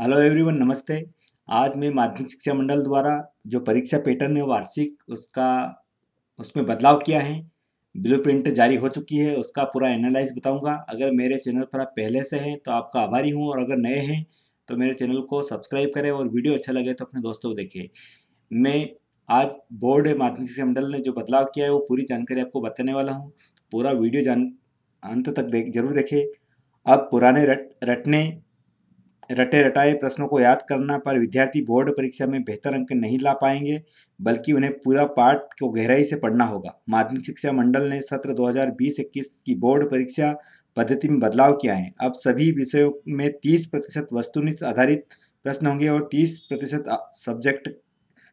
Hello everyone, नमस्ते। आज मैं माध्यमिक शिक्षा मंडल द्वारा जो परीक्षा पैटर्न है वार्षिक उसमें बदलाव किया है। ब्लूप्रिंट जारी हो चुकी है, उसका पूरा एनालाइज बताऊंगा। अगर मेरे चैनल पर आप पहले से हैं तो आपका आभारी हूं, और अगर नए हैं तो मेरे चैनल को सब्सक्राइब करें और वीडियो अच्छा लगे तो अपने दोस्तों को देखें। मैं आज बोर्ड माध्यमिक शिक्षा मंडल ने जो बदलाव किया है वो पूरी जानकारी आपको बताने वाला हूँ। पूरा वीडियो अंत तक जरूर देखें। अब पुराने रटे रटाए प्रश्नों को याद करना पर विद्यार्थी बोर्ड परीक्षा में बेहतर अंक नहीं ला पाएंगे, बल्कि उन्हें पूरा पाठ को गहराई से पढ़ना होगा। माध्यमिक शिक्षा मंडल ने सत्र 2020-21 की बोर्ड परीक्षा पद्धति में बदलाव किया है। अब सभी विषयों में 30% वस्तुनिष्ठ आधारित प्रश्न होंगे और 30%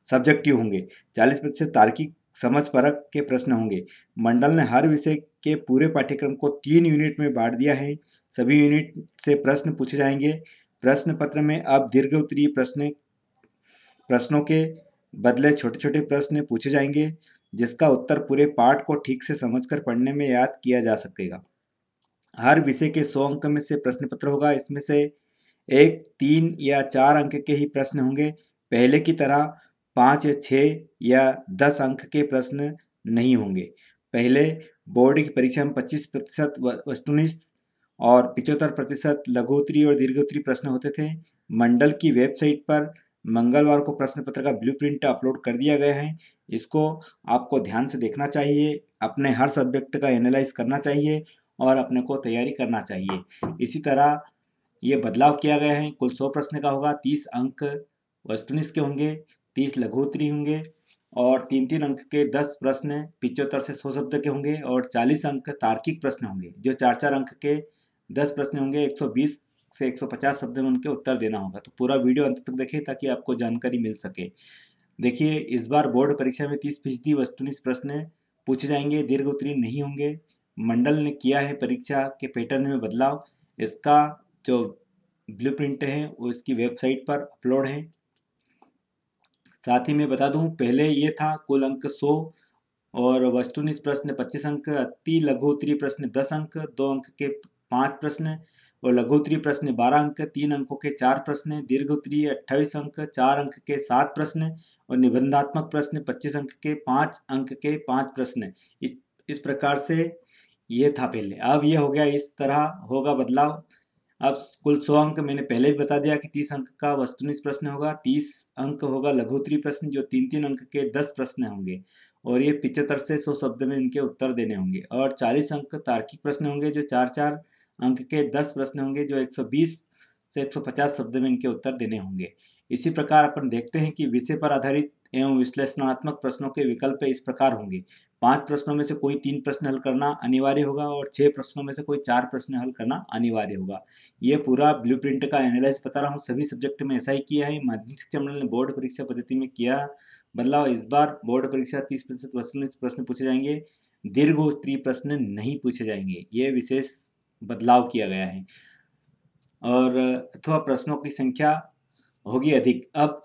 सब्जेक्टिव होंगे। 40% तार्किक समझ परख के प्रश्न होंगे। मंडल ने हर विषय के पूरे पाठ्यक्रम को 3 यूनिट में बांट दिया है। सभी यूनिट से प्रश्न पूछे जाएंगे। प्रश्न पत्र में अब दीर्घोत्तरीय प्रश्नों के बदले छोटे छोटे प्रश्न पूछे जाएंगे, जिसका उत्तर पूरे पाठ को ठीक से समझकर पढ़ने में याद किया जा सकेगा। हर विषय के 100 अंक में से प्रश्न पत्र होगा। इसमें से 1, 3 या 4 अंक के ही प्रश्न होंगे। पहले की तरह 5 या 6 या 10 अंक के प्रश्न नहीं होंगे। पहले बोर्ड की परीक्षा में 25% वस्तुनिष्ठ और 75% लघुत्तरीय और दीर्घोत्तरीय प्रश्न होते थे। मंडल की वेबसाइट पर मंगलवार को प्रश्न पत्र का ब्लूप्रिंट अपलोड कर दिया गया है। इसको आपको ध्यान से देखना चाहिए, अपने हर सब्जेक्ट का एनालाइज करना चाहिए और अपने को तैयारी करना चाहिए। इसी तरह ये बदलाव किया गया है। कुल 100 प्रश्न का होगा। 30 अंक वस्तुनिष्ठ के होंगे, 30 लघुत्तरीय होंगे और 3-3 अंक के 10 प्रश्न 75 से 100 शब्द के होंगे और 40 अंक तार्किक प्रश्न होंगे, जो 4-4 अंक के 10 प्रश्न होंगे। 120 से 150 शब्द में उनके उत्तर देना होगा। तो पूरा वीडियो अंत तक देखें ताकि आपको जानकारी मिल सके। देखिए, इस बार बोर्ड परीक्षा में 30% वस्तुनिष्ठ प्रश्न पूछे जाएंगे, दीर्घोत्तरीय नहीं होंगे। मंडल ने किया है परीक्षा के पैटर्न में बदलाव। इसका जो ब्लूप्रिंट है वो इसकी वेबसाइट पर अपलोड है। साथ ही मैं बता दूं, पहले ये था कुल अंक 100 और वस्तुनिष्ठ प्रश्न 25 अंक, अति लघुत्तरीय प्रश्न 10 अंक, 2 अंक के 5 प्रश्न और लघुत्तरीय प्रश्न 12 अंक, 3 अंकों के 4 प्रश्न, दीर्घोत्तरीय 28 अंक, 4 अंक के 7 प्रश्न और निबंधात्मक प्रश्न 25 अंक के 5 अंक के 5 प्रश्न। इस प्रकार से ये था पहले। अब ये हो गया, इस तरह होगा बदलाव। अब कुल 100 अंक मैंने पहले भी बता दिया कि 30 अंक का वस्तुनिष्ठ प्रश्न होगा, 30 अंक होगा लघुत्तरीय प्रश्न, जो 3-3 अंक के 10 प्रश्न होंगे और ये 75 से 100 शब्द में इनके उत्तर देने होंगे। और 40 अंक तार्किक प्रश्न होंगे, जो 4-4 अंक के 10 प्रश्न होंगे, जो 120 से 150 शब्द में इनके उत्तर देने होंगे। इसी प्रकार अपन देखते हैं कि विषय पर आधारित एवं विश्लेषणात्मक प्रश्नों के विकल्प इस प्रकार होंगे। 5 प्रश्नों में से कोई 3 प्रश्न हल करना अनिवार्य होगा और 6 प्रश्नों में से कोई 4 प्रश्न हल करना अनिवार्य होगा। ये पूरा ब्लूप्रिंट का एनालाइज बता रहा हूँ। सभी सब्जेक्ट में ऐसा ही किया है। माध्यमिक शिक्षा मंडल ने बोर्ड परीक्षा पद्धति में किया बदलाव। इस बार बोर्ड परीक्षा 30% वस्तुनिष्ठ प्रश्न पूछे जाएंगे, दीर्घोत्तरीय प्रश्न नहीं पूछे जाएंगे। ये विशेष बदलाव किया गया है। और अथवा प्रश्नों की संख्या होगी अधिक। अब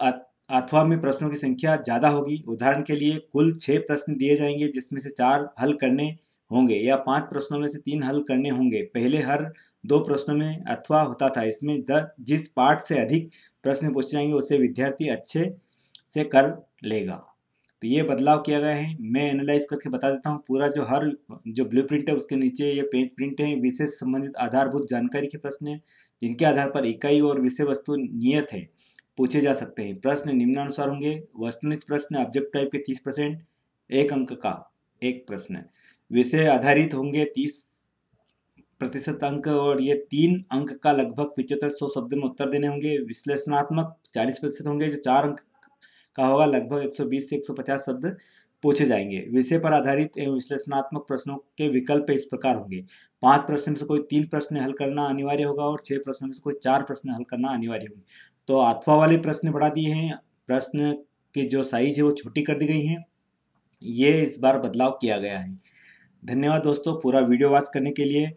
अथवा में प्रश्नों की संख्या ज़्यादा होगी। उदाहरण के लिए कुल 6 प्रश्न दिए जाएंगे, जिसमें से 4 हल करने होंगे या 5 प्रश्नों में से 3 हल करने होंगे। पहले हर 2 प्रश्नों में अथवा होता था। इसमें जिस पाठ से अधिक प्रश्न पूछे जाएंगे उसे विद्यार्थी अच्छे से कर लेगा। तो ये बदलाव किया गया है। मैं एनालाइज करके बता देता हूँ। पूरा जो ब्लूप्रिंट है उसके नीचे ये पेज प्रिंट है। विषय से संबंधित आधारभूत जानकारी के प्रश्न हैं, जिनके आधार पर इकाई और विषय वस्तु नियत है पूछे जा सकते हैं। प्रश्न निम्नानुसार होंगे। वस्तुनिष्ठ प्रश्न ऑब्जेक्ट टाइप के 30%, 1 अंक का 1 प्रश्न। विषय आधारित होंगे 30% अंक और ये 3 अंक का लगभग 75-100 शब्द में उत्तर देने होंगे। विश्लेषणात्मक 40% होंगे, जो 4 अंक का होगा, लगभग 120 से 150 शब्द पूछे जाएंगे। विषय पर आधारित एवं विश्लेषणात्मक प्रश्नों के विकल्प इस प्रकार होंगे। 5 प्रश्न में से कोई 3 प्रश्न हल करना अनिवार्य होगा और 6 प्रश्नों में से कोई 4 प्रश्न हल करना अनिवार्य होंगे। तो अथवा वाले प्रश्न बढ़ा दिए हैं। प्रश्न की जो साइज है वो छोटी कर दी गई है। ये इस बार बदलाव किया गया है। धन्यवाद दोस्तों पूरा वीडियो वॉच करने के लिए।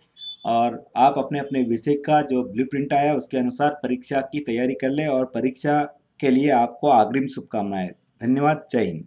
और आप अपने अपने विषय का जो ब्लूप्रिंट आया उसके अनुसार परीक्षा की तैयारी कर लें और परीक्षा के लिए आपको अग्रिम शुभकामनाएं। धन्यवाद। जय हिंद।